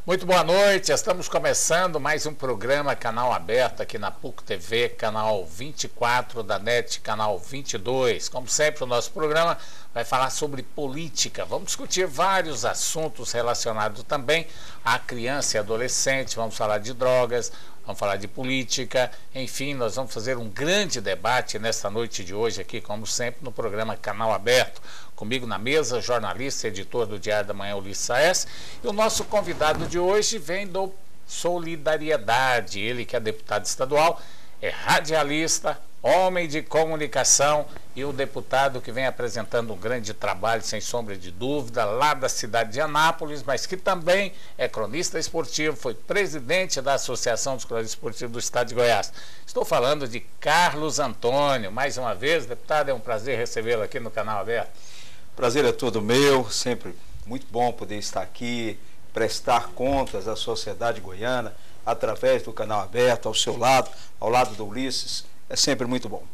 Muito boa noite, estamos começando mais um programa Canal Aberto aqui na PUC TV, canal 24 da NET, canal 22. Como sempre, o nosso programa vai falar sobre política. Vamos discutir vários assuntos relacionados também à criança e adolescente, vamos falar de drogas, vamos falar de política, enfim, nós vamos fazer um grande debate nesta noite de hoje aqui, como sempre, no programa Canal Aberto. Comigo na mesa, jornalista e editor do Diário da Manhã, Ulisses Saes. E o nosso convidado de hoje vem do Solidariedade. Ele que é deputado estadual, é radialista, homem de comunicação e o deputado que vem apresentando um grande trabalho, sem sombra de dúvida, lá da cidade de Anápolis, mas que também é cronista esportivo, foi presidente da Associação dos Cronistas Esportivos do Estado de Goiás. Estou falando de Carlos Antônio. Mais uma vez, deputado, é um prazer recebê-lo aqui no Canal Aberto. Prazer é todo meu, sempre muito bom poder estar aqui, prestar contas à sociedade goiana, através do Canal Aberto, ao seu lado, ao lado do Ulisses, é sempre muito bom.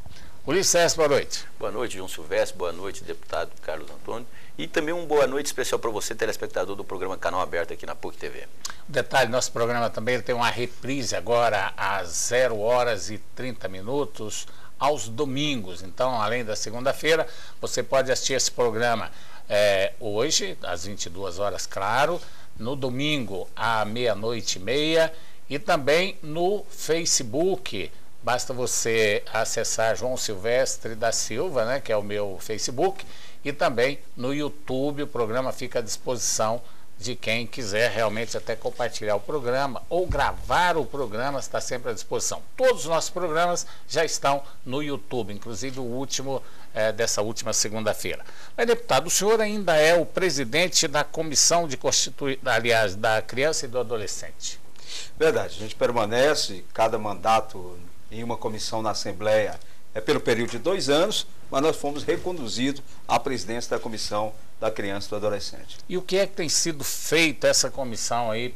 Ulisses, boa noite. Boa noite, João Silvestre, boa noite, deputado Carlos Antônio, e também uma boa noite especial para você, telespectador do programa Canal Aberto aqui na PUC TV. Detalhe, nosso programa também tem uma reprise agora às 0h30, aos domingos. Então, além da segunda-feira, você pode assistir esse programa hoje, às 22 horas, claro, no domingo, à 00h30, e também no Facebook. Basta você acessar João Silvestre da Silva, né, que é o meu Facebook, e também no YouTube. O programa fica à disposição de quem quiser realmente até compartilhar o programa ou gravar o programa, está sempre à disposição. Todos os nossos programas já estão no YouTube, inclusive o último dessa última segunda-feira. Mas, deputado, o senhor ainda é o presidente da Comissão de da Criança e do Adolescente. Verdade, a gente permanece, cada mandato em uma comissão na Assembleia é pelo período de 2 anos, mas nós fomos reconduzidos à presidência da Comissão da Criança e do Adolescente. E o que é que tem sido feito essa comissão aí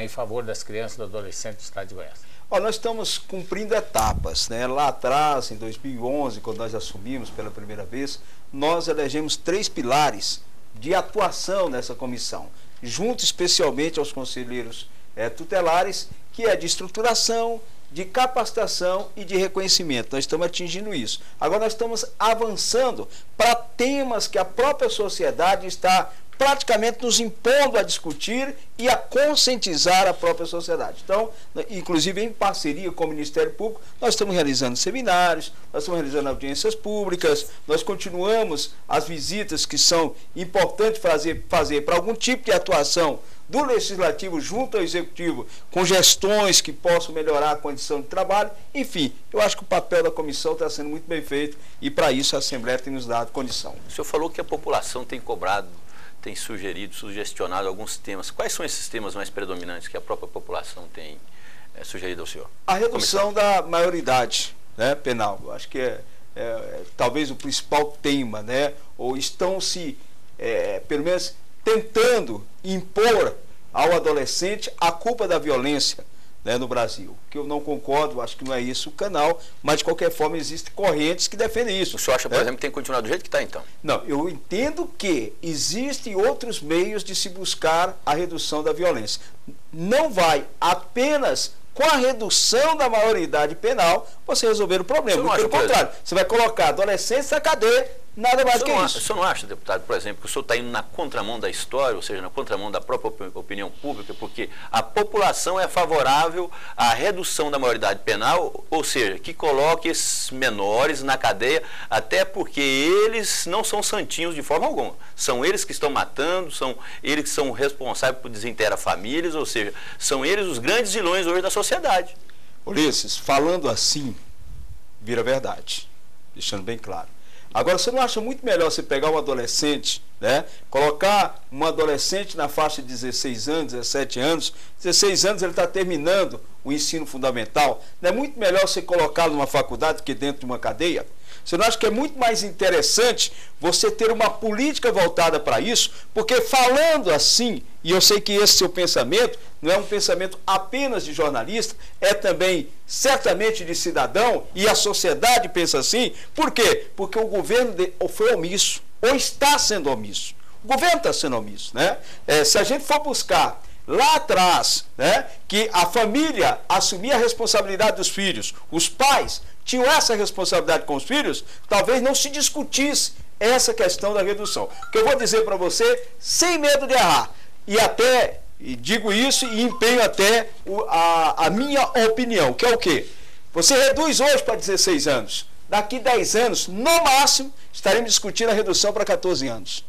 em favor das crianças e do adolescente do Estado de Goiás? Nós estamos cumprindo etapas, né? Lá atrás, em 2011, quando nós assumimos pela primeira vez, nós elegemos 3 pilares de atuação nessa comissão, junto especialmente aos conselheiros tutelares, que é de estruturação, de capacitação e de reconhecimento. Nós estamos atingindo isso. Agora nós estamos avançando para temas que a própria sociedade está praticamente nos impondo a discutir e a conscientizar a própria sociedade. Então, inclusive em parceria com o Ministério Público, nós estamos realizando seminários, nós estamos realizando audiências públicas, nós continuamos as visitas que são importantes fazer para algum tipo de atuação do Legislativo junto ao Executivo, com gestões que possam melhorar a condição de trabalho. Enfim, eu acho que o papel da comissão está sendo muito bem feito e para isso a Assembleia tem nos dado condição. O senhor falou que a população tem cobrado, tem sugerido, sugestionado alguns temas. Quais são esses temas mais predominantes que a própria população tem sugerido ao senhor? A redução da maioridade, né, penal. Eu acho que é talvez o principal tema, né? Ou estão se, pelo menos, tentando impor ao adolescente a culpa da violência, né, no Brasil. Que eu não concordo, acho que não é isso o canal, mas de qualquer forma existem correntes que defendem isso. O senhor acha, por exemplo, que tem que continuar do jeito que está então? Não, eu entendo que existem outros meios de se buscar a redução da violência. Não vai apenas com a redução da maioridade penal você resolver o problema. Pelo contrário, você vai colocar adolescentes na cadeia. Nada mais que isso. O senhor não acha, deputado, por exemplo, que o senhor está indo na contramão da história, ou seja, na contramão da própria opinião pública, porque a população é favorável à redução da maioridade penal, ou seja, que coloque esses menores na cadeia, até porque eles não são santinhos de forma alguma. São eles que estão matando, são eles que são responsáveis por desintegrar famílias, ou seja, são eles os grandes vilões hoje da sociedade. Ulisses, falando assim, vira verdade, deixando bem claro. Agora, você não acha muito melhor você pegar um adolescente, né, colocar um adolescente na faixa de 16 anos, 17 anos, 16 anos ele está terminando o ensino fundamental, não é muito melhor você colocá-lo numa faculdade que dentro de uma cadeia? Você não acha que é muito mais interessante você ter uma política voltada para isso? Porque falando assim, e eu sei que esse seu pensamento não é um pensamento apenas de jornalista, é também certamente de cidadão, e a sociedade pensa assim. Por quê? Porque o governo foi omisso, ou está sendo omisso. O governo está sendo omisso, né? Se a gente for buscar lá atrás, né, que a família assumia a responsabilidade dos filhos, os pais tinham essa responsabilidade com os filhos, talvez não se discutisse essa questão da redução. O que eu vou dizer para você, sem medo de errar, e digo isso e empenho até a minha opinião, que é o quê? Você reduz hoje para 16 anos, daqui 10 anos, no máximo, estaremos discutindo a redução para 14 anos.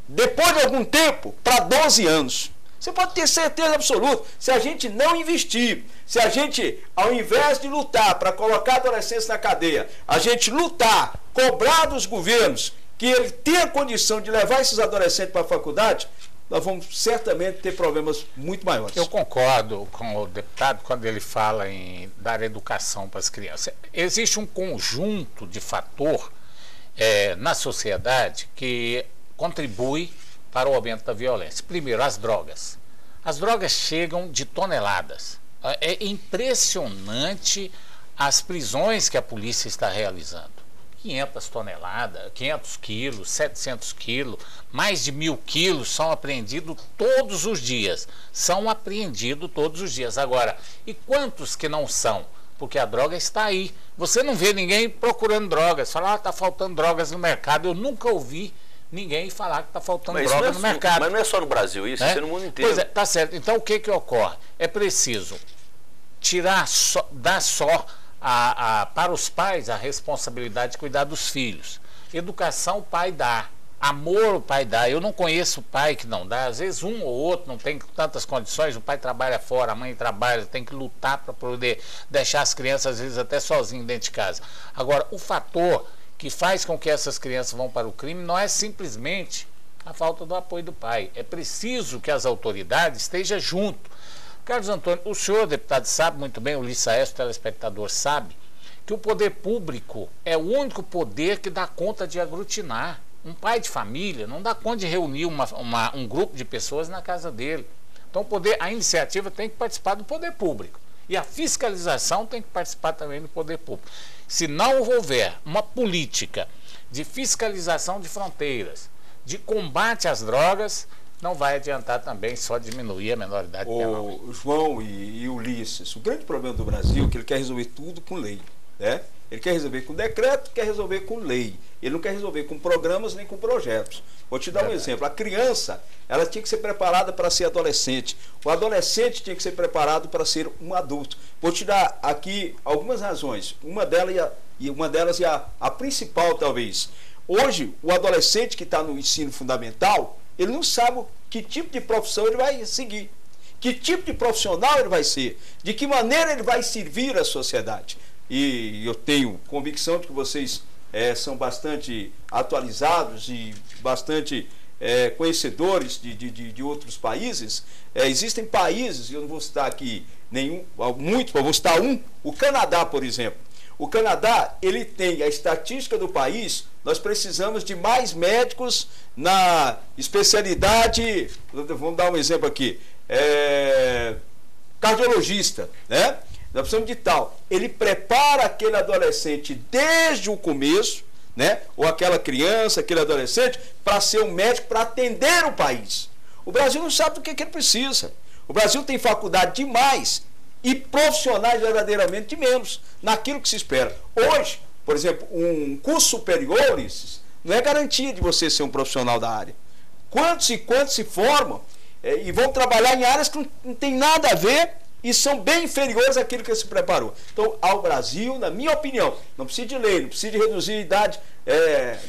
Depois de algum tempo, para 12 anos. Você pode ter certeza absoluta, se a gente não investir, se a gente, ao invés de lutar para colocar adolescentes na cadeia, a gente lutar, cobrar dos governos que ele tenha condição de levar esses adolescentes para a faculdade, nós vamos certamente ter problemas muito maiores. Eu concordo com o deputado quando ele fala em dar educação para as crianças. Existe um conjunto de fator na sociedade que contribui para o aumento da violência. Primeiro, as drogas. As drogas chegam de toneladas. É impressionante as prisões que a polícia está realizando. 500 toneladas, 500 quilos, 700 quilos, mais de 1.000 quilos são apreendidos todos os dias. São apreendidos todos os dias. Agora, e quantos que não são? Porque a droga está aí. Você não vê ninguém procurando drogas. Fala, está faltando drogas no mercado. Eu nunca ouvi ninguém falar que está faltando droga no mercado. Mas não é só no Brasil isso, é no mundo inteiro. Pois é, tá certo. Então o que ocorre? É preciso dar só para os pais a responsabilidade de cuidar dos filhos. Educação o pai dá. Amor o pai dá. Eu não conheço pai que não dá. Às vezes um ou outro não tem tantas condições, o pai trabalha fora, a mãe trabalha, tem que lutar para poder deixar as crianças às vezes até sozinhas dentro de casa. Agora, o fator que faz com que essas crianças vão para o crime não é simplesmente a falta do apoio do pai. É preciso que as autoridades estejam junto. Carlos Antônio, o senhor, deputado, sabe muito bem, o Lissaes, o telespectador, sabe que o poder público é o único poder que dá conta de aglutinar. Um pai de família não dá conta de reunir um grupo de pessoas na casa dele. Então a iniciativa tem que participar do poder público. E a fiscalização tem que participar também do poder público. Se não houver uma política de fiscalização de fronteiras, de combate às drogas, não vai adiantar também só diminuir a menoridade penal. O João e Ulisses, o grande problema do Brasil é que ele quer resolver tudo com lei, né? Ele quer resolver com decreto, quer resolver com lei. Ele não quer resolver com programas nem com projetos. Vou te dar um exemplo. A criança, ela tinha que ser preparada para ser adolescente. O adolescente tinha que ser preparado para ser um adulto. Vou te dar aqui algumas razões. Uma delas a principal, talvez. Hoje, o adolescente que está no ensino fundamental, ele não sabe que tipo de profissão ele vai seguir. Que tipo de profissional ele vai ser. De que maneira ele vai servir à sociedade. E eu tenho convicção de que vocês são bastante atualizados e bastante conhecedores de outros países. Existem países, eu não vou citar aqui muitos, mas vou citar um, o Canadá, por exemplo. O Canadá, ele tem a estatística do país, nós precisamos de mais médicos na especialidade, vamos dar um exemplo aqui, cardiologista, né? Nós precisamos de tal. Ele prepara aquele adolescente desde o começo, né? Ou aquela criança, aquele adolescente, para ser um médico, para atender o país. O Brasil não sabe do que ele precisa. O Brasil tem faculdade demais e profissionais verdadeiramente de menos naquilo que se espera. Hoje, por exemplo, um curso superior, não é garantia de você ser um profissional da área. Quantos e quantos se formam e vão trabalhar em áreas que não tem nada a ver e são bem inferiores àquilo que ele se preparou. Então, ao Brasil, na minha opinião, não precisa de lei, não precisa de reduzir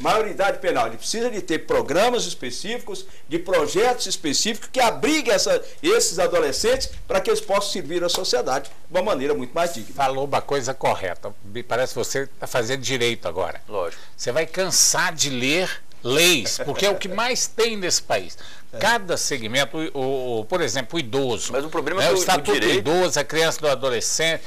maioridade penal. Ele precisa de ter programas específicos, de projetos específicos que abriguem esses adolescentes para que eles possam servir à sociedade de uma maneira muito mais digna. Falou uma coisa correta. Me parece que você está fazendo direito agora. Lógico. Você vai cansar de ler leis, porque é o que mais tem nesse país. Cada segmento, por exemplo, o idoso. Mas o problema é que o Estatuto do direito... do Idoso, a criança do adolescente,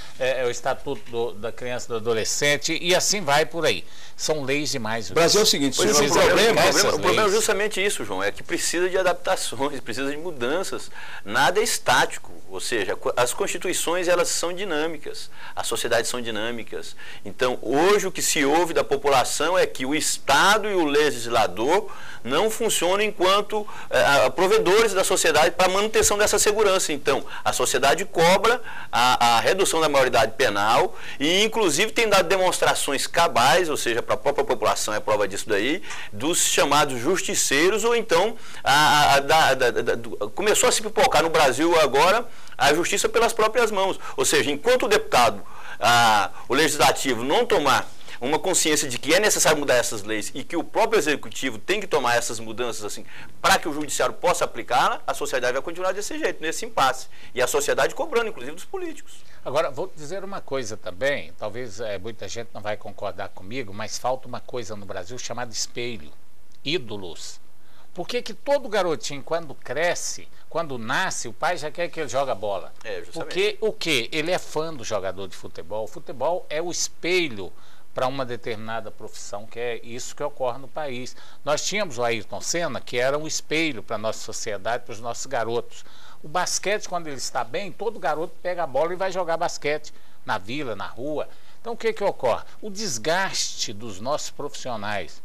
o Estatuto da criança e do adolescente, e assim vai por aí. São leis demais. O Brasil é o seguinte, o problema é justamente isso, João, é que precisa de adaptações, precisa de mudanças. Nada é estático, ou seja, as constituições elas são dinâmicas, as sociedades são dinâmicas. Então, hoje o que se ouve da população é que o Estado e o legislador legislador não funcionam enquanto provedores da sociedade para a manutenção dessa segurança. Então, a sociedade cobra a redução da maioridade penal e, inclusive, tem dado demonstrações cabais, ou seja, para a própria população é prova disso daí, dos chamados justiceiros, ou então começou a se pipocar no Brasil agora a justiça pelas próprias mãos. Ou seja, enquanto o deputado, o legislativo não tomar uma consciência de que é necessário mudar essas leis e que o próprio executivo tem que tomar essas mudanças assim para que o judiciário possa aplicá-la, a sociedade vai continuar desse jeito, nesse impasse. E a sociedade cobrando, inclusive, dos políticos. Agora, vou dizer uma coisa também, talvez muita gente não vai concordar comigo, mas falta uma coisa no Brasil chamada espelho, ídolos. Por que que todo garotinho, quando cresce, quando nasce, o pai já quer que ele jogue bola? Porque o quê? Ele é fã do jogador de futebol. O futebol é o espelho para uma determinada profissão, que é isso que ocorre no país. Nós tínhamos o Ayrton Senna, que era um espelho para a nossa sociedade, para os nossos garotos. O basquete, quando ele está bem, todo garoto pega a bola e vai jogar basquete na vila, na rua. Então, o que que ocorre? O desgaste dos nossos profissionais,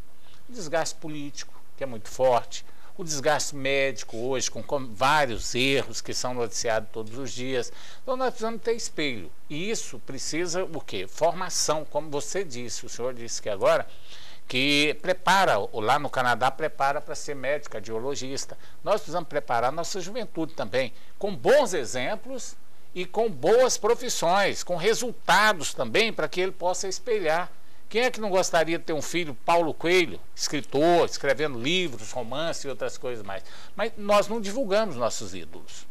o desgaste político, que é muito forte, o desgaste médico hoje, com vários erros que são noticiados todos os dias. Então nós precisamos ter espelho. E isso precisa o quê? Formação, como você disse, o senhor disse que agora, que prepara, lá no Canadá, prepara para ser médico, cardiologista. Nós precisamos preparar nossa juventude também, com bons exemplos e com boas profissões, com resultados também, para que ele possa espelhar. Quem é que não gostaria de ter um filho, Paulo Coelho, escritor, escrevendo livros, romances e outras coisas mais? Mas nós não divulgamos nossos ídolos,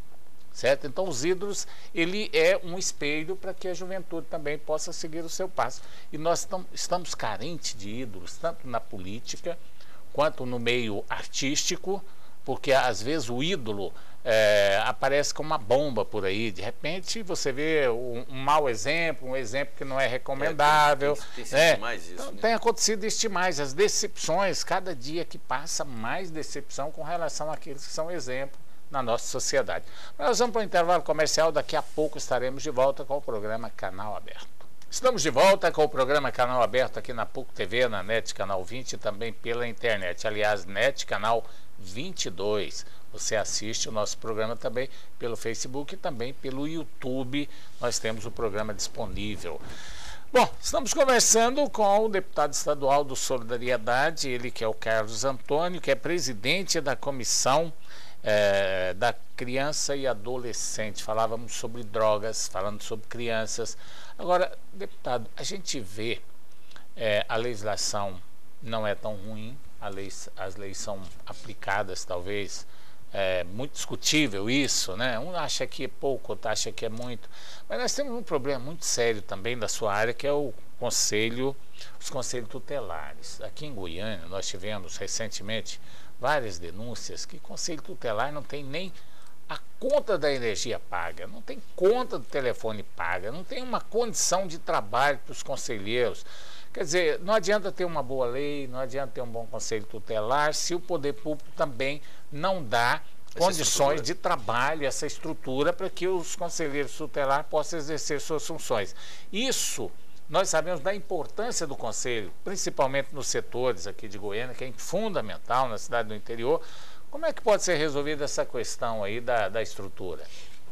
certo? Então, os ídolos, ele é um espelho para que a juventude também possa seguir o seu passo. E nós estamos carentes de ídolos, tanto na política, quanto no meio artístico, porque às vezes o ídolo aparece como uma bomba por aí. De repente você vê um mau exemplo, um exemplo que não é recomendável. Tem mais isso, então, né? Tem acontecido este mais, as decepções, cada dia que passa, mais decepção com relação àqueles que são exemplo na nossa sociedade. Nós vamos para o intervalo comercial, daqui a pouco estaremos de volta com o programa Canal Aberto. Estamos de volta com o programa Canal Aberto aqui na PUC TV, na NET Canal 20 e também pela internet. Aliás, NET Canal 22. Você assiste o nosso programa também pelo Facebook e também pelo YouTube. Nós temos o programa disponível. Bom, estamos conversando com o deputado estadual do Solidariedade, ele que é o Carlos Antônio, que é presidente da comissão da criança e adolescente. Falávamos sobre drogas, falando sobre crianças. Agora, deputado, a gente vê a legislação não é tão ruim, as leis são aplicadas talvez, muito discutível isso, né? Um acha que é pouco, outro acha que é muito. Mas nós temos um problema muito sério também da sua área, que é os conselhos tutelares. Aqui em Goiânia, nós tivemos recentemente várias denúncias que conselho tutelar não tem nem a conta da energia paga, não tem conta do telefone paga, não tem uma condição de trabalho para os conselheiros. Quer dizer, não adianta ter uma boa lei, não adianta ter um bom conselho tutelar, se o poder público também não dá condições de trabalho, essa estrutura para que os conselheiros tutelares possam exercer suas funções. Isso, nós sabemos da importância do conselho, principalmente nos setores aqui de Goiânia, que é fundamental na cidade do interior. Como é que pode ser resolvida essa questão aí da estrutura?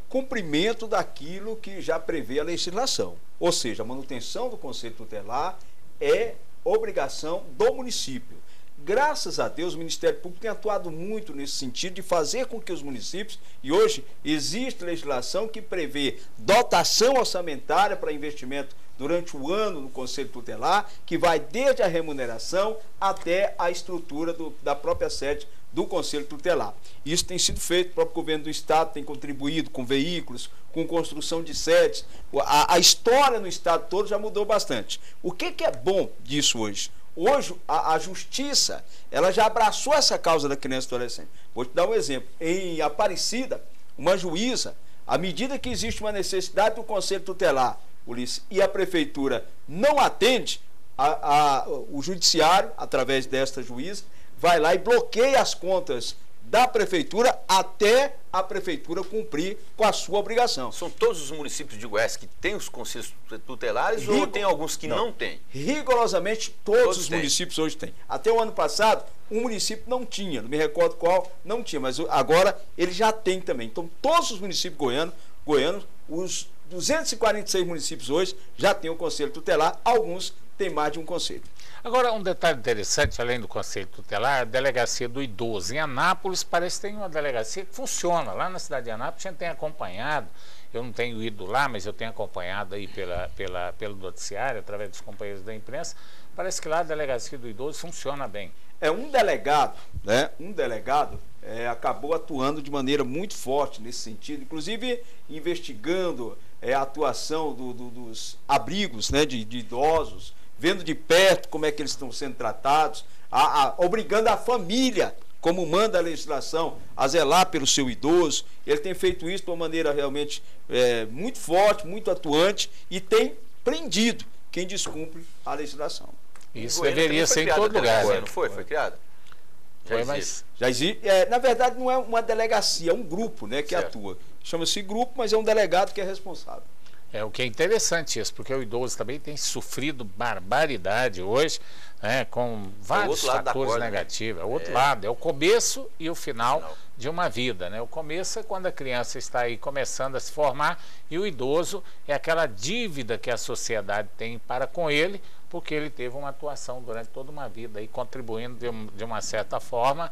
Cumprimento daquilo que já prevê a legislação, ou seja, a manutenção do conselho tutelar é obrigação do município. Graças a Deus, o Ministério Público tem atuado muito nesse sentido de fazer com que os municípios, e hoje existe legislação que prevê dotação orçamentária para investimento durante o ano no Conselho Tutelar, que vai desde a remuneração até a estrutura da própria sede do Conselho Tutelar. Isso tem sido feito, o próprio governo do Estado tem contribuído com veículos, com construção de sedes. A história no Estado todo já mudou bastante. O que é bom disso hoje? Hoje, a justiça, ela já abraçou essa causa da criança e adolescente. Vou te dar um exemplo. Em Aparecida, uma juíza, à medida que existe uma necessidade do Conselho Tutelar, Ulisses, e a Prefeitura não atende, o Judiciário, através desta juíza, vai lá e bloqueia as contas da prefeitura até a prefeitura cumprir com a sua obrigação. São todos os municípios de Goiás que têm os conselhos tutelares ou tem alguns que não têm? Rigorosamente todos os têm. municípios hoje têm. Até o ano passado, um município não tinha, não me recordo qual, não tinha, mas agora ele já tem também. Então todos os municípios goianos, os 246 municípios hoje já têm o conselho tutelar, alguns têm mais de um conselho. Agora, um detalhe interessante, além do Conselho Tutelar, a Delegacia do Idoso. Em Anápolis, parece que tem uma delegacia que funciona. Lá na cidade de Anápolis, a gente tem acompanhado, eu não tenho ido lá, mas eu tenho acompanhado aí pelo noticiário, através dos companheiros da imprensa, parece que lá a Delegacia do Idoso funciona bem. Um delegado, né? Acabou atuando de maneira muito forte nesse sentido, inclusive investigando a atuação dos abrigos, né, de idosos, vendo de perto como é que eles estão sendo tratados, obrigando a família, como manda a legislação, a zelar pelo seu idoso. Ele tem feito isso de uma maneira realmente muito forte, muito atuante, e tem prendido quem descumpre a legislação. Isso deveria ser em todo lugar. Não foi? Foi criado? Já existe. Na verdade, não é uma delegacia, é um grupo, né, que atua. Chama-se grupo, mas é um delegado que é responsável. O que é interessante isso, porque o idoso também tem sofrido barbaridade hoje, né, com vários fatores negativos. É o outro lado, é o começo e o final de uma vida, né? O começo é quando a criança está aí começando a se formar, e o idoso é aquela dívida que a sociedade tem para com ele, porque ele teve uma atuação durante toda uma vida e contribuindo de uma certa forma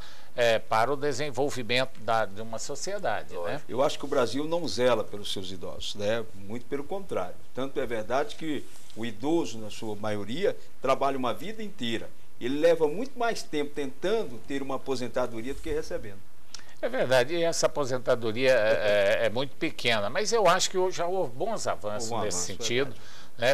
para o desenvolvimento de uma sociedade. Né? Eu acho que o Brasil não zela pelos seus idosos, né? Muito pelo contrário. Tanto é verdade que o idoso, na sua maioria, trabalha uma vida inteira. Ele leva muito mais tempo tentando ter uma aposentadoria do que recebendo. É verdade, e essa aposentadoria é muito pequena, mas eu acho que já houve bons avanços nesse sentido.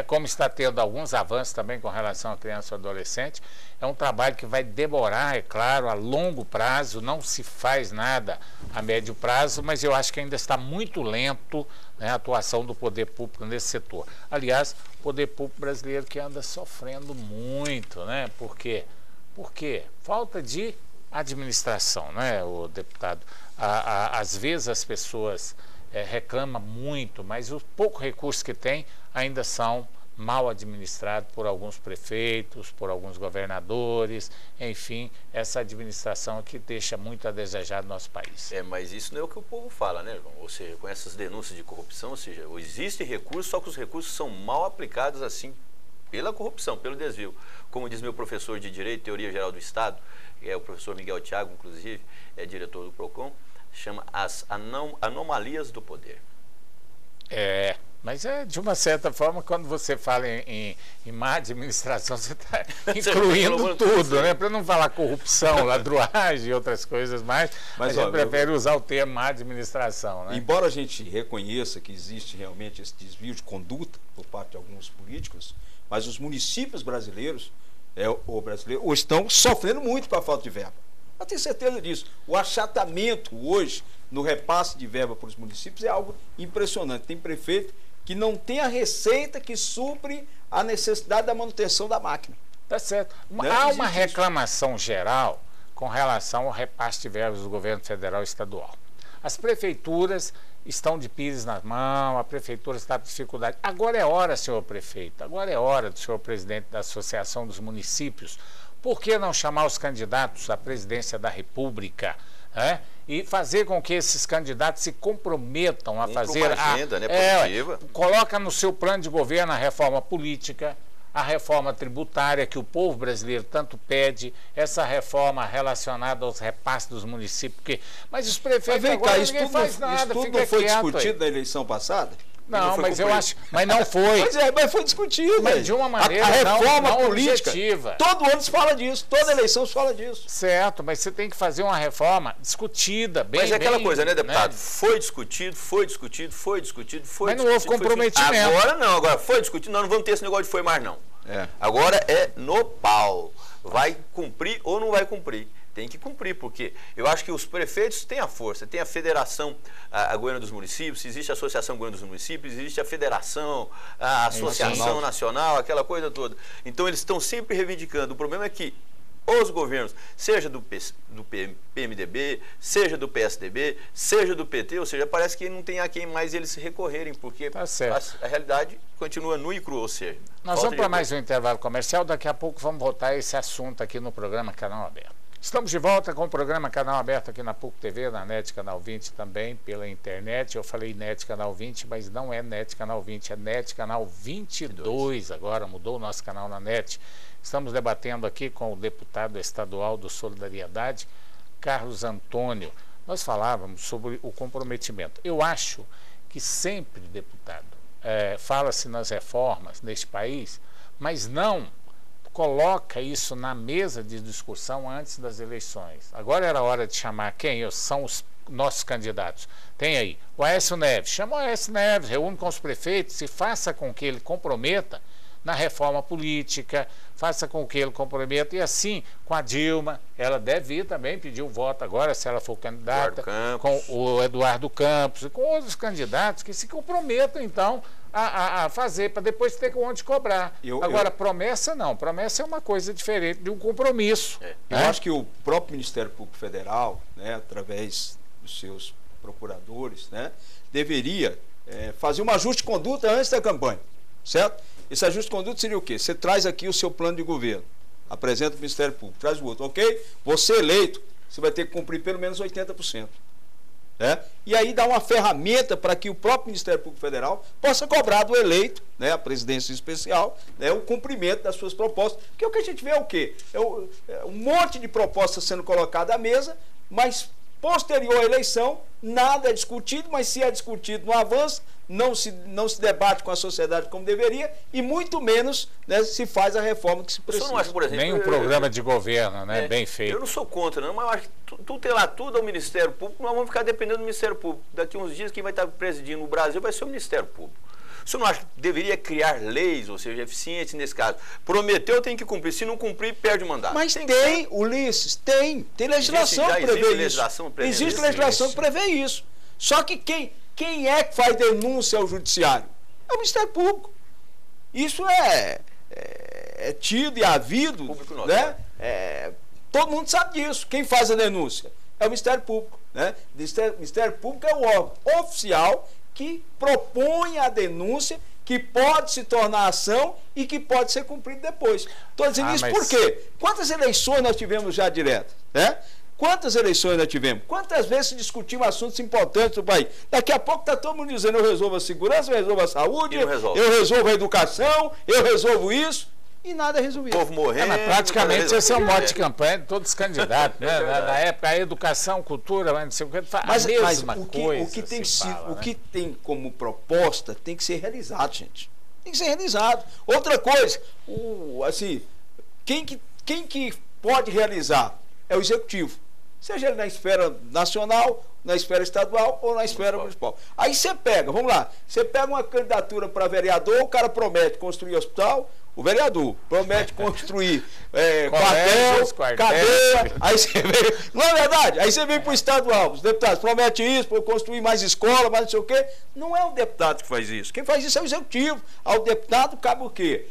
Como está tendo alguns avanços também com relação à criança e ao adolescente. É um trabalho que vai demorar, é claro, a longo prazo, não se faz nada a médio prazo, mas eu acho que ainda está muito lento, né, a atuação do poder público nesse setor. Aliás, o poder público brasileiro que anda sofrendo muito, né? Por quê? Porque falta de administração, né, o deputado? Às vezes as pessoas reclamam muito, mas os poucos recursos que tem ainda são mal administrados por alguns prefeitos, por alguns governadores, enfim, essa administração que deixa muito a desejar no nosso país. Mas isso não é o que o povo fala, né, João? Ou seja, com essas denúncias de corrupção, ou seja, existe recurso, só que os recursos são mal aplicados assim pela corrupção, pelo desvio. Como diz meu professor de Direito e Teoria Geral do Estado, que é o professor Miguel Thiago, inclusive, é diretor do PROCON, chama as anomalias do poder. Mas de uma certa forma, quando você fala em má administração, você está incluindo tudo, né? Para não falar corrupção, ladruagem e outras coisas mais, mas a gente prefere usar o termo má administração. Né? Embora a gente reconheça que existe realmente esse desvio de conduta por parte de alguns políticos, mas os municípios brasileiros estão sofrendo muito com a falta de verba. Eu tenho certeza disso. O achatamento hoje no repasse de verba para os municípios é algo impressionante. Tem prefeito que não tem a receita que supre a necessidade da manutenção da máquina. Tá certo. Há uma reclamação geral com relação ao repasse de verbas do governo federal e estadual. As prefeituras estão de pires na mão, a prefeitura está com dificuldade. Agora é hora, senhor prefeito, agora é hora do senhor presidente da Associação dos Municípios. Por que não chamar os candidatos à presidência da República, né? E fazer com que esses candidatos se comprometam a fazer uma agenda, positiva. Coloca no seu plano de governo a reforma política, a reforma tributária que o povo brasileiro tanto pede, essa reforma relacionada aos repasses dos municípios. Mas os prefeitos agora ninguém faz nada, isso tudo não foi discutido na eleição passada? Não, mas eu acho. Mas não foi. Mas foi discutido. Mas de uma maneira a reforma não política. objetiva. Todo ano se fala disso, toda eleição se fala disso. Certo, mas você tem que fazer uma reforma discutida, bem. Mas é aquela coisa, né, deputado? Né? Foi discutido. Mas não houve comprometimento. Agora foi discutido, nós não vamos ter esse negócio de foi mais, não. Agora é no pau. Vai cumprir ou não vai cumprir? Tem que cumprir, porque eu acho que os prefeitos têm a força, tem a Federação a Goiânia dos Municípios, existe a Associação Goiânia dos Municípios, existe a Federação, a Associação Nacional, aquela coisa toda. Então eles estão sempre reivindicando. O problema é que os governos, seja do PMDB, seja do PSDB, seja do PT, ou seja, parece que não tem a quem mais eles se recorrerem, porque Tá certo. a realidade continua nua e crua, ou seja... Nós vamos para mais um intervalo comercial, daqui a pouco vamos voltar a esse assunto aqui no programa Canal Aberto. Estamos de volta com o programa Canal Aberto aqui na PUC TV, na NET Canal 20 também, pela internet. Eu falei NET Canal 20, mas não é NET Canal 20, é NET Canal 22 agora, mudou o nosso canal na NET. Estamos debatendo aqui com o deputado estadual do Solidariedade, Carlos Antônio. Nós falávamos sobre o comprometimento. Eu acho que sempre, deputado, fala-se nas reformas neste país, mas não coloca isso na mesa de discussão antes das eleições. Agora era hora de chamar quem? São os nossos candidatos. Tem aí o Aécio Neves. Chama o Aécio Neves, reúne com os prefeitos e faça com que ele comprometa na reforma política, faça com que ele comprometa, e assim, com a Dilma, ela deve ir também pedir o voto agora, se ela for candidata, com o Eduardo Campos, e com outros candidatos que se comprometam, então, a fazer, para depois ter onde cobrar. Agora, promessa não, promessa é uma coisa diferente de um compromisso. Eu acho que o próprio Ministério Público Federal, né, através dos seus procuradores, né, deveria fazer um ajuste de conduta antes da campanha, certo? Esse ajuste de conduta seria o quê? Você traz aqui o seu plano de governo, apresenta o Ministério Público, traz o outro, ok? Você eleito, você vai ter que cumprir pelo menos 80%. Né? E aí dá uma ferramenta para que o próprio Ministério Público Federal possa cobrar do eleito, né, a presidência especial, né, o cumprimento das suas propostas. Porque o que a gente vê é o quê? Um monte de propostas sendo colocadas à mesa, mas posterior à eleição, nada é discutido, mas se é discutido, não avança, não se debate com a sociedade como deveria, e muito menos, né, se faz a reforma que se precisa. Não acha, por exemplo, nem um programa de governo, né, bem feito. Eu não sou contra, não, mas eu acho que tutelar tudo ao Ministério Público, nós vamos ficar dependendo do Ministério Público. Daqui a uns dias, quem vai estar presidindo o Brasil vai ser o Ministério Público. O senhor não acha que deveria criar leis, ou seja, eficientes nesse caso? Prometeu, tem que cumprir. Se não cumprir, perde o mandato. Mas tem, Ulisses, tem legislação que prevê isso. Existe legislação que prevê isso. Só que quem é que faz denúncia ao judiciário? É o Ministério Público. Isso é tido e havido, né? Todo mundo sabe disso. Quem faz a denúncia é o Ministério Público, né? O Ministério Público é o órgão oficial que propõe a denúncia, que pode se tornar ação e que pode ser cumprido depois. Estou dizendo isso por quê? Quantas eleições nós tivemos já direto, né? Quantas eleições nós tivemos? Quantas vezes discutimos assuntos importantes do país? Daqui a pouco está todo mundo dizendo: eu resolvo a segurança, eu resolvo a saúde, eu resolvo a educação, eu resolvo isso. E nada é resolvido. O povo morrendo. Mas praticamente esse é o mote de campanha de todos os candidatos, né? Na época, a educação, cultura, não sei o que, mas coisa. O que tem como proposta tem que ser realizado, gente. Tem que ser realizado. Outra coisa, quem que pode realizar? É o executivo. Seja ele na esfera nacional, na esfera estadual ou na esfera municipal. Aí você pega, vamos lá, você pega uma candidatura para vereador, o cara promete construir hospital, o vereador promete construir quartel, cadeia, aí você vem, não é verdade? Aí você vem para o estadual, os deputados prometem isso, para construir mais escola, mais não sei o quê. Não é o deputado que faz isso. Quem faz isso é o executivo. Ao deputado cabe o quê?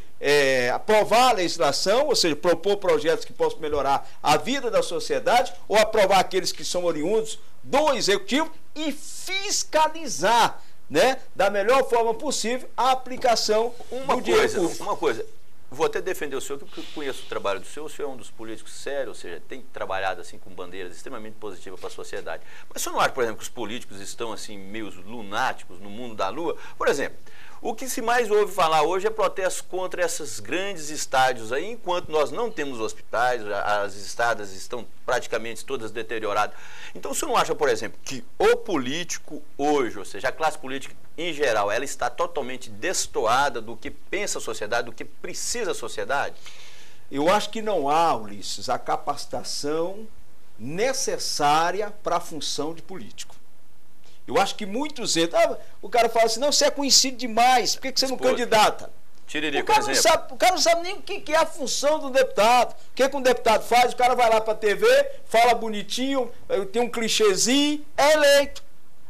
Aprovar a legislação, ou seja, propor projetos que possam melhorar a vida da sociedade, ou aprovar aqueles que são oriundos do executivo e fiscalizar, né, da melhor forma possível a aplicação do dinheiro público. Uma coisa, vou até defender o senhor, porque eu conheço o trabalho do senhor. O senhor é um dos políticos sérios, ou seja, tem trabalhado assim com bandeiras extremamente positivas para a sociedade. Mas o senhor não acha, por exemplo, que os políticos estão assim meio lunáticos no mundo da lua? Por exemplo, o que se mais ouve falar hoje é protesto contra esses grandes estádios aí, enquanto nós não temos hospitais, as estradas estão praticamente todas deterioradas. Então, o senhor não acha, por exemplo, que o político hoje, ou seja, a classe política em geral, ela está totalmente destoada do que pensa a sociedade, do que precisa a sociedade? Eu acho que não há, Ulisses, a capacitação necessária para a função de político. Eu acho que muitos entram. O cara fala assim: não, você é conhecido demais, por que você não candidata? O cara não sabe nem o que é a função do deputado. O que um deputado faz? O cara vai lá para a TV, fala bonitinho, tem um clichêzinho, é eleito.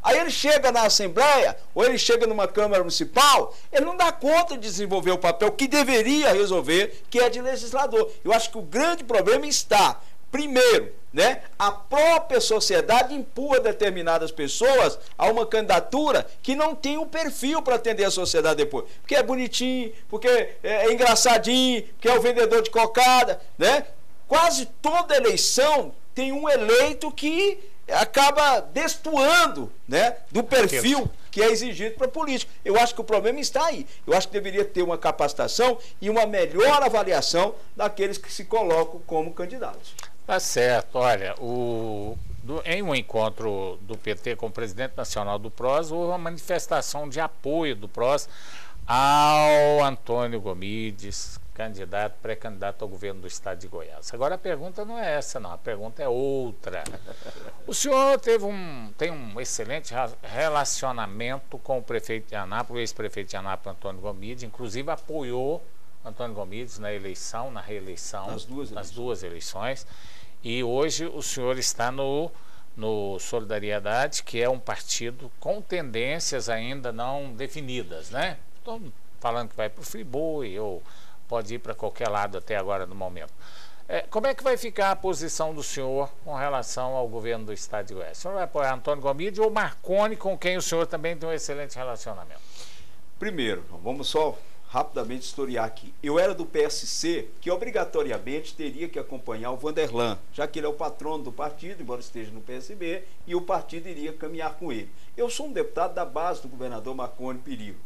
Aí ele chega na Assembleia, ou ele chega numa Câmara Municipal, ele não dá conta de desenvolver o papel que deveria resolver, que é de legislador. Eu acho que o grande problema está, primeiro, né, a própria sociedade empurra determinadas pessoas a uma candidatura que não tem o perfil para atender a sociedade depois. Porque é bonitinho, porque é engraçadinho, porque é o vendedor de cocada, né? Quase toda eleição tem um eleito que acaba destoando, né, do perfil que é exigido para político. Eu acho que o problema está aí. Eu acho que deveria ter uma capacitação e uma melhor avaliação daqueles que se colocam como candidatos. Tá certo. Olha, em um encontro do PT com o presidente nacional do PROS, houve uma manifestação de apoio do PROS ao Antônio Gomides, pré-candidato ao governo do estado de Goiás. Agora a pergunta não é essa, não. A pergunta é outra. O senhor tem um excelente relacionamento com o prefeito de Anápolis, o ex-prefeito de Anápolis, Antônio Gomides, inclusive apoiou Antônio Gomides na reeleição, nas duas eleições. E hoje o senhor está no Solidariedade, que é um partido com tendências ainda não definidas, né? Estou falando que vai para o Friboi ou pode ir para qualquer lado até agora no momento. Como é que vai ficar a posição do senhor com relação ao governo do estado de Goiás? O senhor vai apoiar Antônio Gomides ou Marconi, com quem o senhor também tem um excelente relacionamento? Primeiro, vamos só rapidamente historiar aqui. Eu era do PSC, que obrigatoriamente teria que acompanhar o Vanderlan, já que ele é o patrono do partido, embora esteja no PSB, e o partido iria caminhar com ele. Eu sou um deputado da base do governador Marconi Perillo.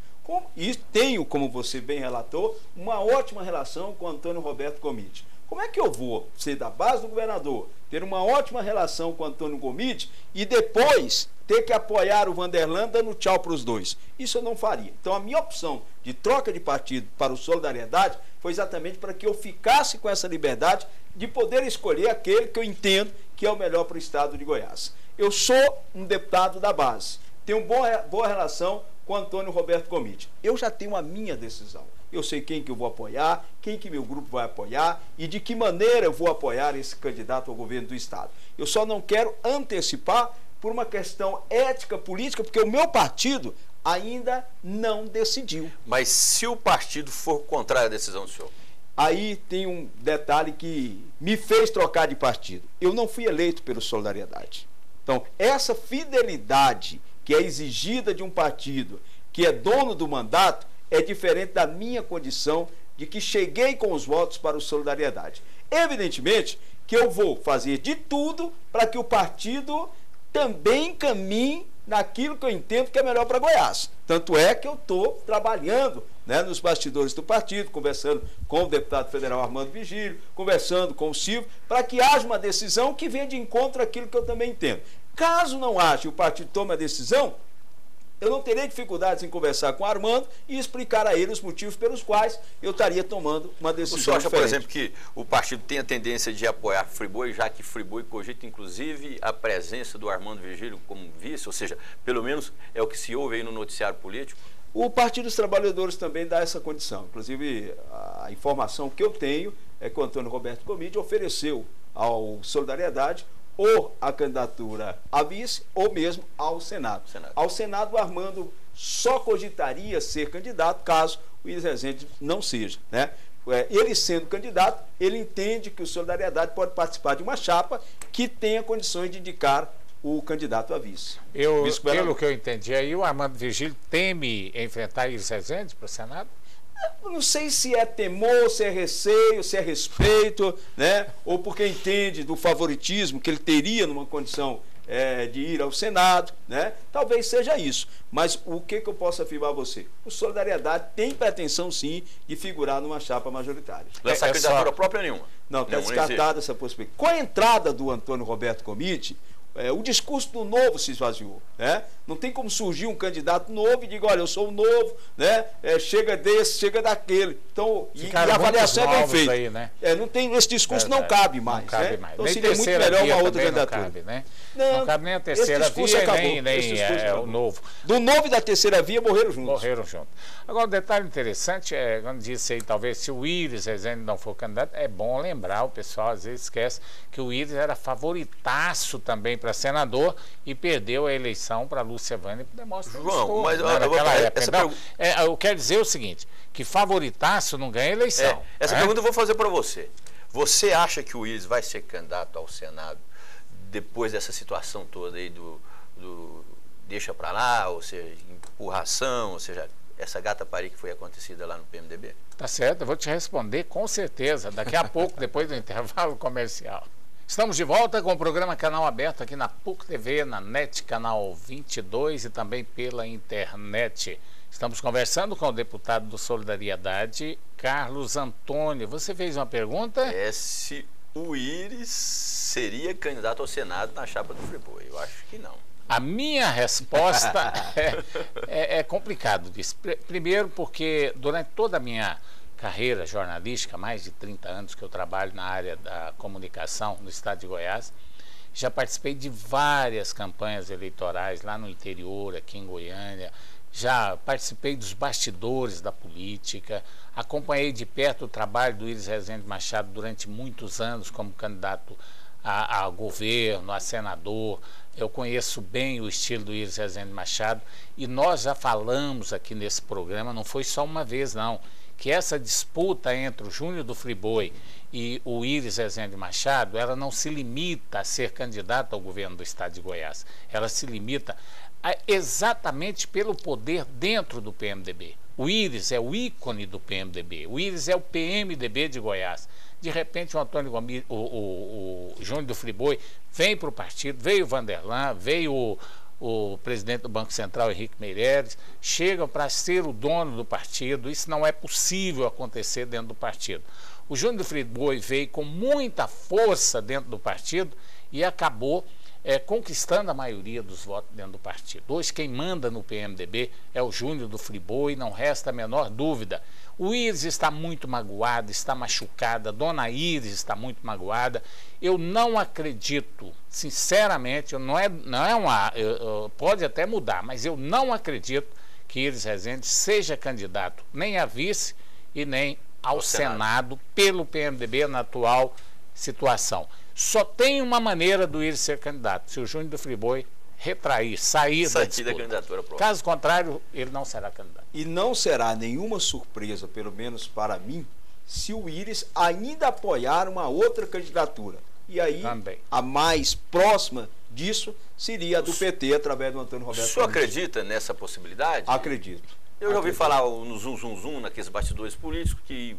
E tenho, como você bem relatou, uma ótima relação com Antônio Roberto Gomides. Como é que eu vou ser da base do governador, ter uma ótima relação com Antônio Gomides e depois ter que apoiar o Vanderlan dando tchau para os dois? Isso eu não faria. Então a minha opção de troca de partido para o Solidariedade foi exatamente para que eu ficasse com essa liberdade de poder escolher aquele que eu entendo que é o melhor para o estado de Goiás. Eu sou um deputado da base, tenho boa relação com Antônio Roberto Gomides. Eu já tenho a minha decisão. Eu sei quem que eu vou apoiar, quem que meu grupo vai apoiar e de que maneira eu vou apoiar esse candidato ao governo do estado. Eu só não quero antecipar por uma questão ética, política, porque o meu partido ainda não decidiu. Mas se o partido for contrário à decisão do senhor? Aí tem um detalhe que me fez trocar de partido. Eu não fui eleito pelo Solidariedade. Então, essa fidelidade que é exigida de um partido que é dono do mandato é diferente da minha condição de que cheguei com os votos para o Solidariedade. Evidentemente que eu vou fazer de tudo para que o partido também caminhe naquilo que eu entendo que é melhor para Goiás. Tanto é que eu estou trabalhando, né, nos bastidores do partido, conversando com o deputado federal Armando Vigílio, conversando com o Silvio, para que haja uma decisão que venha de encontro àquilo que eu também entendo. Caso não haja e o partido tome a decisão, eu não terei dificuldades em conversar com o Armando e explicar a ele os motivos pelos quais eu estaria tomando uma decisão diferente. O senhor acha, por exemplo, que o partido tem a tendência de apoiar Friboi, já que Friboi cogita, inclusive, a presença do Armando Vigílio como vice? Ou seja, pelo menos é o que se ouve aí no noticiário político? O Partido dos Trabalhadores também dá essa condição. Inclusive, a informação que eu tenho é que o Antônio Roberto Gomides ofereceu ao Solidariedade ou a candidatura a vice ou mesmo ao Senado. Ao Senado, o Armando só cogitaria ser candidato caso o Willis Rezende não seja, né? Ele sendo candidato, ele entende que o Solidariedade pode participar de uma chapa que tenha condições de indicar o candidato a vice. Pelo que eu entendi aí, o Armando Vigílio teme enfrentar Willis Rezende para o Senado? Não sei se é temor, se é receio, se é respeito, né? Ou porque entende do favoritismo que ele teria numa condição de ir ao Senado, né? Talvez seja isso. Mas o que eu posso afirmar a você? O Solidariedade tem pretensão, sim, de figurar numa chapa majoritária. Lançar candidatura própria nenhuma? Não, está descartada essa possibilidade. Com a entrada do Antônio Roberto Gomides, o discurso do novo se esvaziou, né? Não tem como surgir um candidato novo e diga, olha, eu sou o novo, né? Chega desse, chega daquele. Então, e a avaliação é bem feita. Aí, né? Não tem, esse discurso não cabe mais. Não cabe né? mais. Então Nem seria muito melhor uma outra candidatura. Não cabe, né? Não cabe nem a terceira via, nem o novo. Do novo e da terceira via morreram juntos. Morreram juntos. Agora, um detalhe interessante é, quando disse aí, talvez se o Willis Rezende não for candidato, é bom lembrar, o pessoal às vezes esquece que o Willis era favoritaço também para senador e perdeu a eleição para Lúcia Vânia e Demóstenes. João, mas naquela época. Então, eu quero dizer o seguinte, que favoritácio não ganha eleição. Essa pergunta eu vou fazer para você. Você acha que o Íris vai ser candidato ao Senado depois dessa situação toda aí do deixa para lá, ou seja, empurração, ou seja, essa gata pari que foi acontecida lá no PMDB? Tá certo, eu vou te responder com certeza, daqui a pouco, depois do intervalo comercial. Estamos de volta com o programa Canal Aberto aqui na PUC TV, na NET Canal 22 e também pela internet. Estamos conversando com o deputado do Solidariedade, Carlos Antônio. Você fez uma pergunta? Se o Íris seria candidato ao Senado na chapa do Friboi. Eu acho que não. A minha resposta é complicado disso. Primeiro porque durante toda a minha carreira jornalística, mais de 30 anos que eu trabalho na área da comunicação no estado de Goiás, já participei de várias campanhas eleitorais lá no interior, aqui em Goiânia, já participei dos bastidores da política, acompanhei de perto o trabalho do Íris Rezende Machado durante muitos anos como candidato a governo, a senador. Eu conheço bem o estilo do Íris Rezende Machado e nós já falamos aqui nesse programa, não foi só uma vez não, que essa disputa entre o Júnior do Friboi e o Íris Rezende Machado, ela não se limita a ser candidato ao governo do estado de Goiás, ela se limita exatamente pelo poder dentro do PMDB. O Íris é o ícone do PMDB, o Íris é o PMDB de Goiás. De repente o Júnior do Friboi vem para o partido, veio o Vanderlan, veio o presidente do Banco Central, Henrique Meireles, chegam para ser o dono do partido. Isso não é possível acontecer dentro do partido. O Júnior do Friboi veio com muita força dentro do partido e acabou conquistando a maioria dos votos dentro do partido. Hoje quem manda no PMDB é o Júnior do Friboi, não resta a menor dúvida. O Íris está muito magoado, está machucada, a dona Íris está muito magoada. Eu não acredito, sinceramente, pode até mudar, mas eu não acredito que Íris Rezende seja candidato nem a vice e nem ao Senado pelo PMDB na atual situação. Só tem uma maneira do Íris ser candidato, se o Júnior do Friboi retrair, sair da candidatura. Caso contrário, ele não será candidato. E não será nenhuma surpresa, pelo menos para mim, se o Íris ainda apoiar uma outra candidatura. E aí, também a mais próxima disso seria a do PT, através do Antônio Roberto. O senhor acredita nessa possibilidade? Acredito. Eu já ouvi falar no zum, naqueles bastidores políticos, que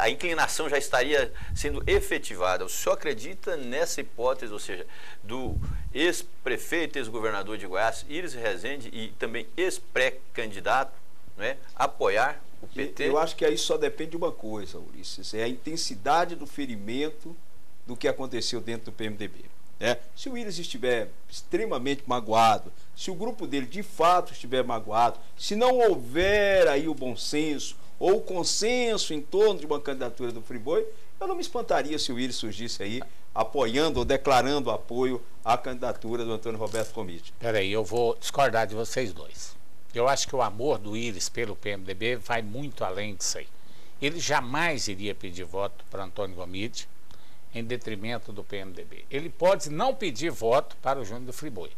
a inclinação já estaria sendo efetivada. O senhor acredita nessa hipótese, ou seja, do ex-prefeito, ex-governador de Goiás, Íris Rezende, e também ex-pré-candidato, né, apoiar o PT? Eu acho que aí só depende de uma coisa, Ulisses, é a intensidade do ferimento do que aconteceu dentro do PMDB. Se o Íris estiver extremamente magoado, se o grupo dele de fato estiver magoado, se não houver aí o bom senso ou o consenso em torno de uma candidatura do Friboi, eu não me espantaria se o Íris surgisse aí apoiando ou declarando apoio à candidatura do Antônio Roberto Comite. Peraí, eu vou discordar de vocês dois. Eu acho que o amor do Íris pelo PMDB vai muito além disso aí. Ele jamais iria pedir voto para Antônio Comite em detrimento do PMDB. Ele pode não pedir voto para o Júnior do Friboi,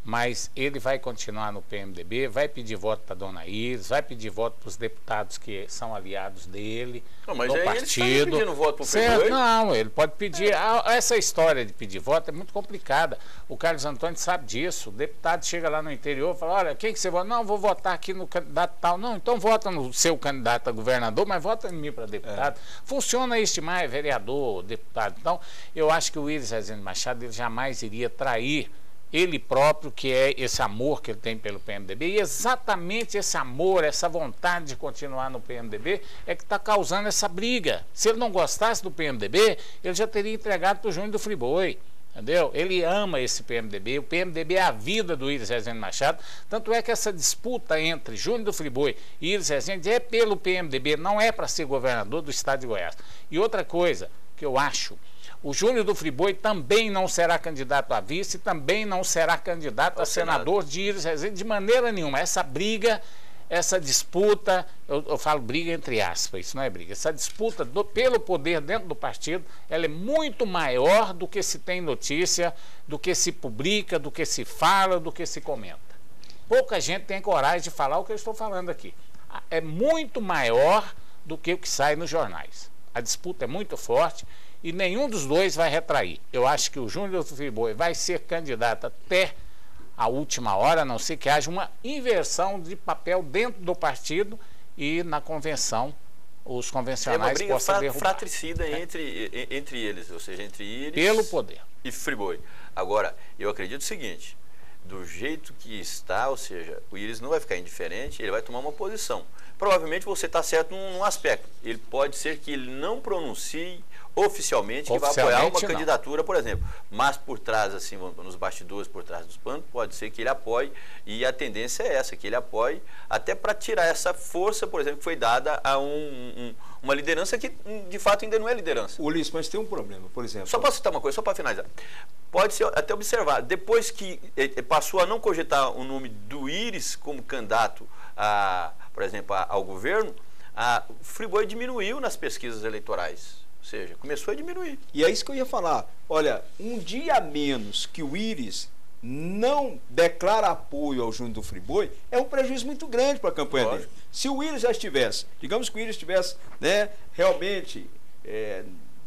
mas ele vai continuar no PMDB, vai pedir voto para a dona Íris, vai pedir voto para os deputados que são aliados dele, mas no aí partido. Ele está pedindo voto para o Friboi? Não, ele pode pedir. Essa história de pedir voto é muito complicada. O Carlos Antônio sabe disso. O deputado chega lá no interior e fala, olha, quem que você vota? Não, vou votar aqui no candidato tal. Não, então vota no seu candidato a governador, mas vota em mim para deputado. Funciona isso demais, vereador, deputado. Então, eu acho que o Íris Rezende Machado ele jamais iria trair ele próprio, que é esse amor que ele tem pelo PMDB, e exatamente esse amor, essa vontade de continuar no PMDB é que está causando essa briga. Se ele não gostasse do PMDB, ele já teria entregado para o Júnior do Friboi, entendeu? Ele ama esse PMDB, o PMDB é a vida do Íris Rezende Machado, tanto é que essa disputa entre Júnior do Friboi e Íris Rezende é pelo PMDB, não é para ser governador do estado de Goiás. E outra coisa que eu acho, o Júnior do Friboi também não será candidato a vice, também não será candidato a senador de Íris Rezende de maneira nenhuma. Essa briga essa disputa, eu falo briga entre aspas, isso não é briga, essa disputa pelo poder dentro do partido, ela é muito maior do que se tem notícia, do que se publica, do que se fala, do que se comenta. Pouca gente tem coragem de falar o que eu estou falando aqui. É muito maior do que o que sai nos jornais. A disputa é muito forte e nenhum dos dois vai retrair. Eu acho que o Júnior do Friboi vai ser candidato até a última hora, a não ser que haja uma inversão de papel dentro do partido e na convenção os convencionais possam derrubar. É uma briga fratricida entre eles, ou seja, entre Íris pelo poder e Friboi. Agora, eu acredito o seguinte, do jeito que está, ou seja, o Íris não vai ficar indiferente, ele vai tomar uma posição. Provavelmente você está certo num aspecto. Ele pode ser que ele não pronuncie oficialmente que vai apoiar uma candidatura, por exemplo. Mas por trás, assim, nos bastidores, por trás dos panos, pode ser que ele apoie, e a tendência é essa, que ele apoie, até para tirar essa força, por exemplo, que foi dada a uma liderança que, de fato, ainda não é liderança. Ulisses, mas tem um problema, por exemplo. Só posso citar uma coisa, só para finalizar. Pode ser até observar, depois que passou a não cogitar o nome do Íris como candidato, por exemplo, ao governo, o Friboi diminuiu nas pesquisas eleitorais. Ou seja, começou a diminuir. E é isso que eu ia falar. Olha, um dia a menos que o Íris não declara apoio ao Júnior do Friboi, é um prejuízo muito grande para a campanha dele. Se o Íris já estivesse, digamos que o Íris tivesse, né, realmente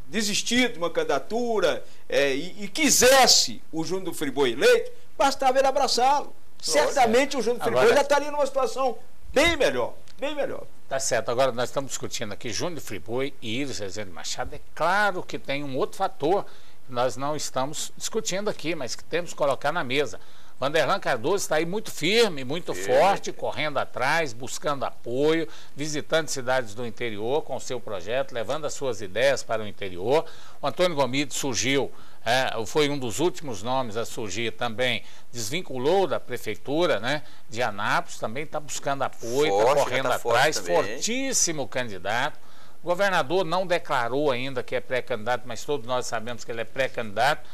desistido de uma candidatura e quisesse o Júnior do Friboi eleito, bastava ele abraçá-lo. Certamente o Júnior do Friboi já estaria numa situação bem melhor, bem melhor. Tá certo, agora nós estamos discutindo aqui Júnior Friboi e Íris Rezende Machado. É claro que tem um outro fator que nós não estamos discutindo aqui, mas que temos que colocar na mesa. Vanderlan Cardoso está aí muito firme, muito forte, correndo atrás, buscando apoio, visitando cidades do interior com o seu projeto, levando as suas ideias para o interior. O Antônio Gomide surgiu, foi um dos últimos nomes a surgir também, desvinculou da prefeitura, né, de Anápolis, também está buscando apoio, está correndo atrás, fortíssimo candidato. O governador não declarou ainda que é pré-candidato, mas todos nós sabemos que ele é pré-candidato,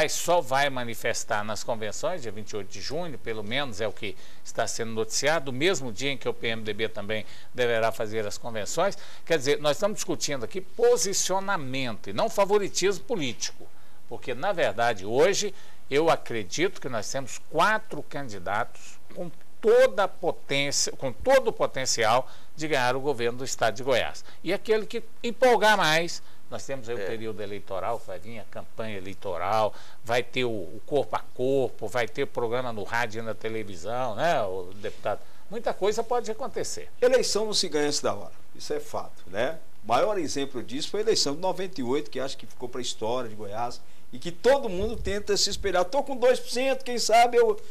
só vai manifestar nas convenções, dia 28 de junho, pelo menos é o que está sendo noticiado, no mesmo dia em que o PMDB também deverá fazer as convenções. Quer dizer, nós estamos discutindo aqui posicionamento e não favoritismo político, porque, na verdade, hoje, eu acredito que nós temos 4 candidatos com toda a potência, com todo o potencial de ganhar o governo do estado de Goiás. E aquele que empolgar mais, nós temos aí o período eleitoral, vai vir a campanha eleitoral, vai ter o corpo a corpo, vai ter programa no rádio e na televisão, né, o deputado? Muita coisa pode acontecer. Eleição não se ganha antes da hora, isso é fato, né? O maior exemplo disso foi a eleição de 98, que acho que ficou para a história de Goiás, e que todo mundo tenta se espelhar. Estou com 2%, quem sabe eu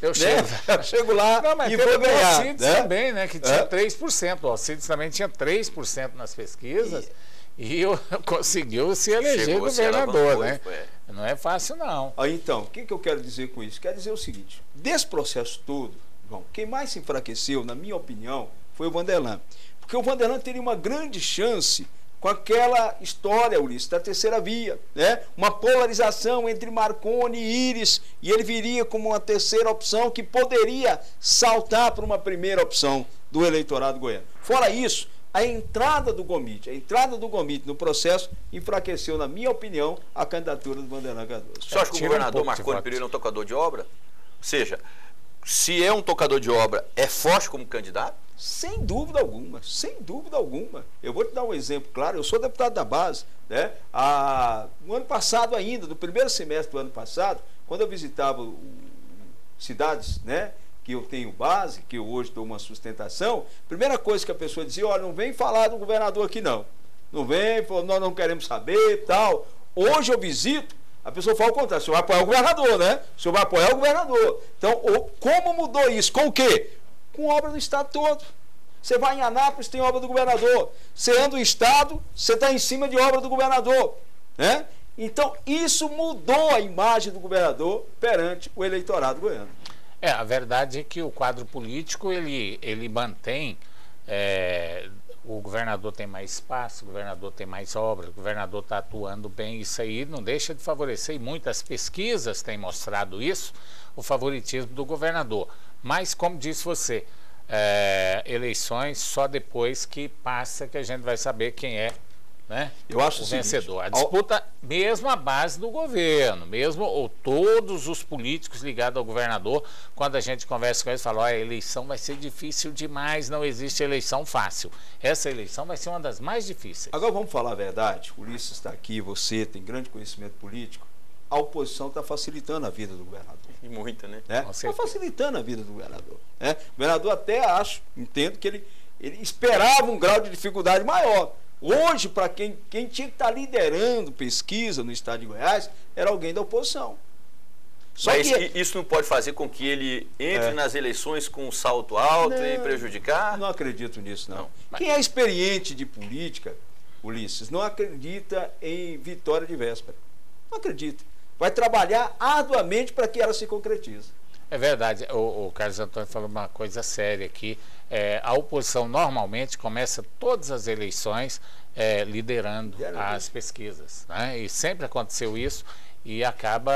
chego lá e vou ganhar. O Alcides também, né, que tinha 3%. O Alcides também tinha 3% nas pesquisas e conseguiu se eleger governador, né? Não é fácil, não. Então, o que eu quero dizer com isso? Quero dizer o seguinte, desse processo todo, João, quem mais se enfraqueceu, na minha opinião, foi o Vanderlan. Porque o Vanderlan teria uma grande chance com aquela história, Ulisses, da terceira via, né? Uma polarização entre Marconi e Íris, e ele viria como uma terceira opção que poderia saltar para uma primeira opção do eleitorado goiano. Fora isso, a entrada do Gomide no processo enfraqueceu, na minha opinião, a candidatura do Vanderlan Cardoso. Você acha que o governador Marconi Perillo é um tocador de obra? Ou seja, se é um tocador de obra, é forte como candidato? Sem dúvida alguma, sem dúvida alguma. Eu vou te dar um exemplo claro, eu sou deputado da base, né? No ano passado ainda, no primeiro semestre do ano passado, quando eu visitava cidades, né, que eu tenho base, que eu hoje dou uma sustentação, primeira coisa que a pessoa dizia, olha, não vem falar do governador aqui não. Não vem, nós não queremos saber e tal. Hoje eu visito, a pessoa fala o contrário, o senhor vai apoiar o governador, né? O senhor vai apoiar o governador. Então, como mudou isso? Com o quê? Com obra do estado todo. Você vai em Anápolis, tem obra do governador. Você anda no estado, você está em cima de obra do governador, né? Então, isso mudou a imagem do governador perante o eleitorado goiano. A verdade é que o quadro político, ele mantém, o governador tem mais espaço, o governador tem mais obra, o governador está atuando bem, isso aí não deixa de favorecer, e muitas pesquisas têm mostrado isso, o favoritismo do governador. Mas, como disse você, eleições só depois que passa que a gente vai saber quem é, né, Eu acho o o seguinte, vencedor. A disputa, mesmo a base do governo, mesmo ou todos os políticos ligados ao governador, quando a gente conversa com eles, falam: a eleição vai ser difícil demais, não existe eleição fácil. Essa eleição vai ser uma das mais difíceis. Agora vamos falar a verdade. O Ulisses está aqui, você tem grande conhecimento político. A oposição está facilitando a vida do governador. E muita, né? Está facilitando a vida do governador. Né? O governador até entendo que ele esperava um grau de dificuldade maior. Hoje, para quem tinha que estar liderando pesquisa no estado de Goiás, era alguém da oposição. Mas isso não pode fazer com que ele entre nas eleições com um salto alto e prejudicar? Não acredito nisso, não. Quem é experiente de política, Ulisses, não acredita em vitória de véspera. Não acredita. Vai trabalhar arduamente para que ela se concretize. É verdade, o Carlos Antônio falou uma coisa séria aqui. A oposição normalmente começa todas as eleições liderando as pesquisas, né? E sempre aconteceu isso e acaba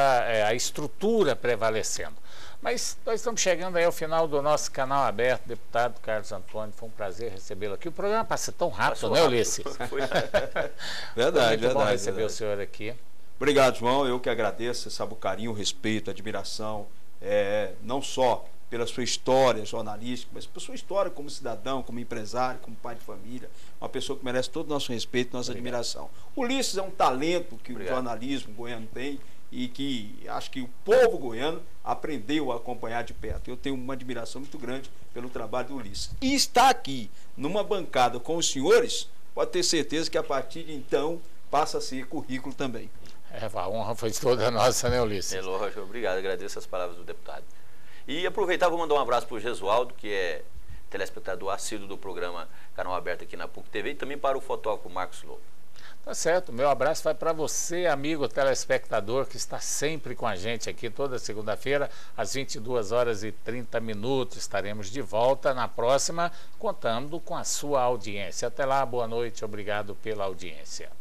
a estrutura prevalecendo. Mas nós estamos chegando aí ao final do nosso canal aberto, deputado Carlos Antônio, foi um prazer recebê-lo aqui. O programa passa tão rápido, né, Ulisses? Verdade, muito bom receber o senhor aqui. Obrigado, João. Eu que agradeço, sabe, o carinho, o respeito, a admiração, não só pela sua história jornalística, mas pela sua história como cidadão, como empresário, como pai de família, uma pessoa que merece todo o nosso respeito, nossa admiração. Ulisses é um talento que o jornalismo goiano tem e que acho que o povo goiano aprendeu a acompanhar de perto. Eu tenho uma admiração muito grande pelo trabalho do Ulisses. E estar aqui numa bancada com os senhores, pode ter certeza que a partir de então passa a ser currículo também. A honra foi toda nossa, né, Ulisses? É lógico, obrigado, agradeço as palavras do deputado. E aproveitar, vou mandar um abraço para o Gesualdo, que é telespectador assíduo do programa Canal Aberto aqui na PUC TV, e também para o fotógrafo Marcos Lobo. Tá certo, meu abraço vai para você, amigo telespectador, que está sempre com a gente aqui toda segunda-feira, às 22h30. Estaremos de volta na próxima, contando com a sua audiência. Até lá, boa noite, obrigado pela audiência.